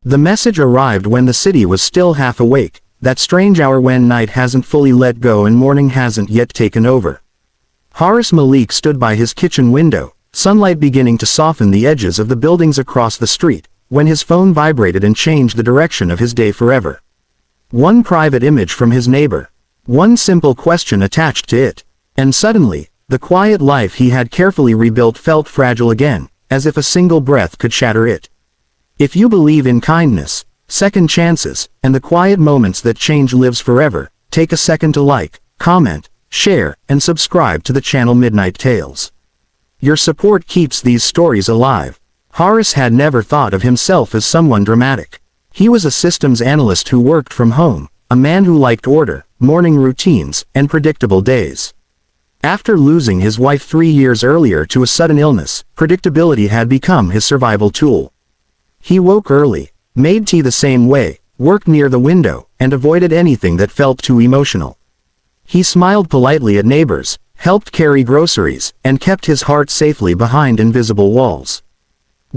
The message arrived when the city was still half awake, that strange hour when night hasn't fully let go and morning hasn't yet taken over. Haris Malik stood by his kitchen window, sunlight beginning to soften the edges of the buildings across the street, when his phone vibrated and changed the direction of his day forever. One private image from his neighbor. One simple question attached to it. And suddenly, the quiet life he had carefully rebuilt felt fragile again, as if a single breath could shatter it. If you believe in kindness, second chances, and the quiet moments that change lives forever, take a second to like, comment, share, and subscribe to the channel Midnight Tales. Your support keeps these stories alive. Haris had never thought of himself as someone dramatic. He was a systems analyst who worked from home, a man who liked order, morning routines, and predictable days. After losing his wife 3 years earlier to a sudden illness, predictability had become his survival tool. He woke early, made tea the same way, worked near the window, and avoided anything that felt too emotional. He smiled politely at neighbors, helped carry groceries, and kept his heart safely behind invisible walls.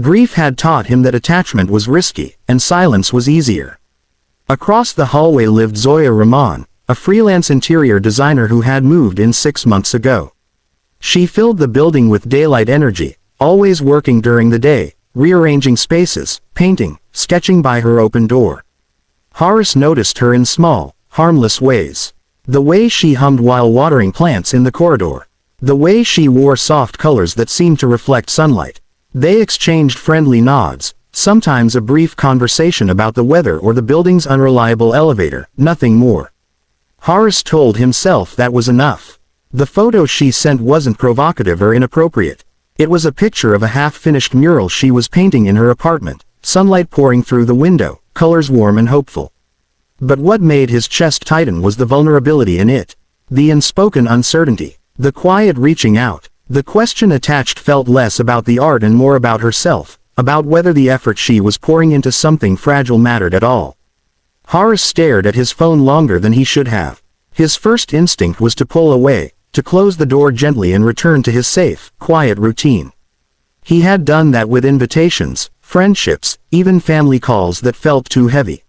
Grief had taught him that attachment was risky, and silence was easier. Across the hallway lived Zoya Rahman, a freelance interior designer who had moved in 6 months ago. She filled the building with daylight energy, always working during the day, rearranging spaces, painting, sketching by her open door. Haris noticed her in small, harmless ways. The way she hummed while watering plants in the corridor. The way she wore soft colors that seemed to reflect sunlight. They exchanged friendly nods, sometimes a brief conversation about the weather or the building's unreliable elevator, nothing more. Haris told himself that was enough. The photo she sent wasn't provocative or inappropriate. It was a picture of a half-finished mural she was painting in her apartment, sunlight pouring through the window, colors warm and hopeful. But what made his chest tighten was the vulnerability in it. The unspoken uncertainty. The quiet reaching out. The question attached felt less about the art and more about herself, about whether the effort she was pouring into something fragile mattered at all. Haris stared at his phone longer than he should have. His first instinct was to pull away, to close the door gently and return to his safe, quiet routine. He had done that with invitations, friendships, even family calls that felt too heavy.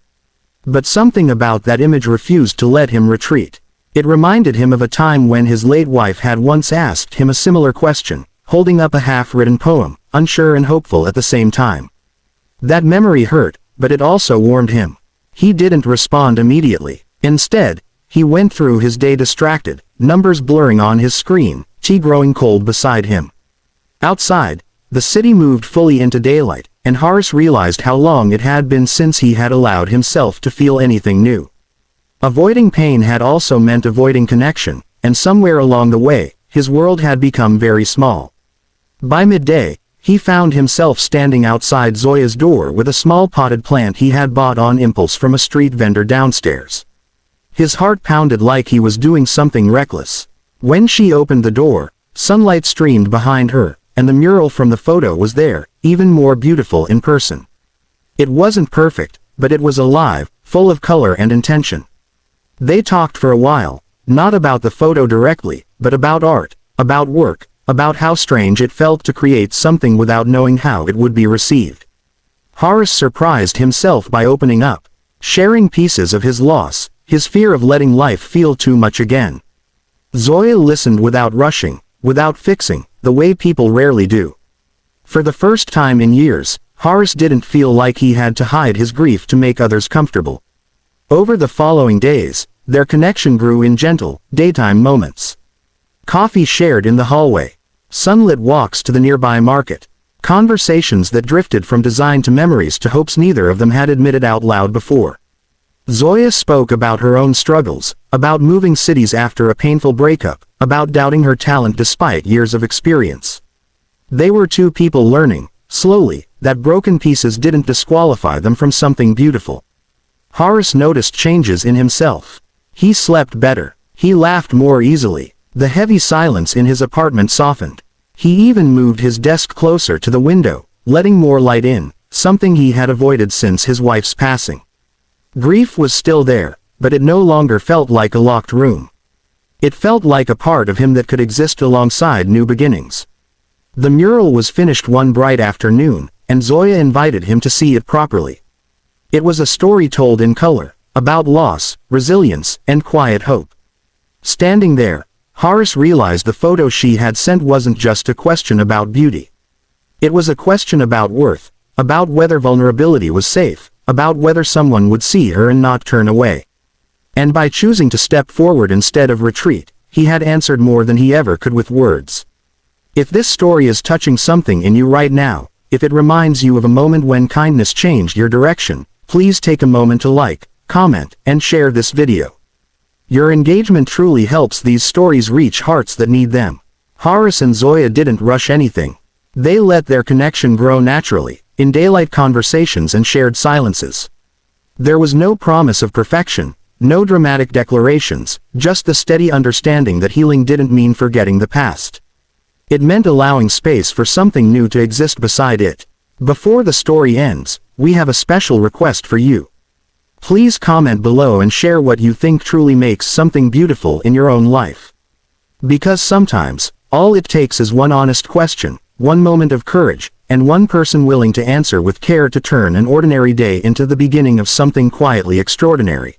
But something about that image refused to let him retreat. It reminded him of a time when his late wife had once asked him a similar question, holding up a half-written poem, unsure and hopeful at the same time. That memory hurt, but it also warmed him. He didn't respond immediately. Instead, he went through his day distracted, numbers blurring on his screen, tea growing cold beside him. Outside, the city moved fully into daylight, and Haris realized how long it had been since he had allowed himself to feel anything new. Avoiding pain had also meant avoiding connection, and somewhere along the way, his world had become very small. By midday, he found himself standing outside Zoya's door with a small potted plant he had bought on impulse from a street vendor downstairs. His heart pounded like he was doing something reckless. When she opened the door, sunlight streamed behind her, and the mural from the photo was there, even more beautiful in person. It wasn't perfect, but it was alive, full of color and intention. They talked for a while, not about the photo directly, but about art, about work, about how strange it felt to create something without knowing how it would be received. Haris surprised himself by opening up, sharing pieces of his loss, his fear of letting life feel too much again. Zoya listened without rushing, without fixing, the way people rarely do. For the first time in years, Haris didn't feel like he had to hide his grief to make others comfortable. Over the following days, their connection grew in gentle, daytime moments. Coffee shared in the hallway. Sunlit walks to the nearby market. Conversations that drifted from design to memories to hopes neither of them had admitted out loud before. Zoya spoke about her own struggles, about moving cities after a painful breakup, about doubting her talent despite years of experience. They were two people learning, slowly, that broken pieces didn't disqualify them from something beautiful. Haris noticed changes in himself. He slept better. He laughed more easily. The heavy silence in his apartment softened. He even moved his desk closer to the window, letting more light in, something he had avoided since his wife's passing. Grief was still there, but it no longer felt like a locked room. It felt like a part of him that could exist alongside new beginnings. The mural was finished one bright afternoon, and Zoya invited him to see it properly. It was a story told in color, about loss, resilience, and quiet hope. Standing there, Horace realized the photo she had sent wasn't just a question about beauty. It was a question about worth, about whether vulnerability was safe, about whether someone would see her and not turn away. And by choosing to step forward instead of retreat, he had answered more than he ever could with words. If this story is touching something in you right now, if it reminds you of a moment when kindness changed your direction, please take a moment to like, comment, and share this video. Your engagement truly helps these stories reach hearts that need them. Horace and Zoya didn't rush anything. They let their connection grow naturally, in daylight conversations and shared silences. There was no promise of perfection, no dramatic declarations, just the steady understanding that healing didn't mean forgetting the past. It meant allowing space for something new to exist beside it. Before the story ends, we have a special request for you. Please comment below and share what you think truly makes something beautiful in your own life. Because sometimes, all it takes is one honest question, one moment of courage, and one person willing to answer with care to turn an ordinary day into the beginning of something quietly extraordinary.